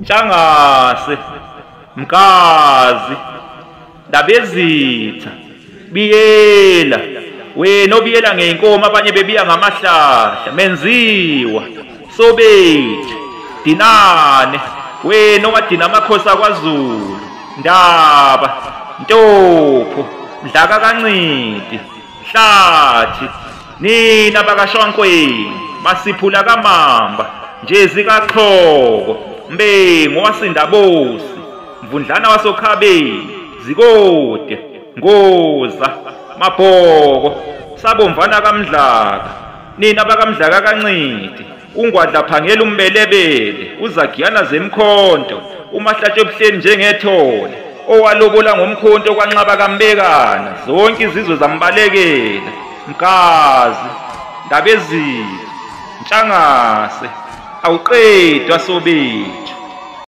Ntshangase, Mkazi, Ndabezitha, Biyela, wena obiyela ngeyinkomo abanye bebiya ngamahlahla, Menziwa, Sobethi, Dinane, wena owadina amakhosi akwaZulu, Ndaba, Ntopho, Mdlaka kaNcidi, Hlathi, nina bakaShwankweni, Masiphula kaMamba, Njezi kaXhoko, Mbengu waSindabosi, Mvundlana waSokhabeni, Zikode, Ngoza, Mabhoko, Sabomvana kaMdlaka, nina bakaMdlaka kaNcidi, uNgwadla Phangela umbelebele, uZagiyana Zemkhonto, uMahlatshwe ebuhleni njengethole, owalobola ngomkhonto kwanxaba kaMbekana, zonke izizwe zambalekela, Mkazi, Ndabezitha, Ntshangase, awuqedwa Sobethi.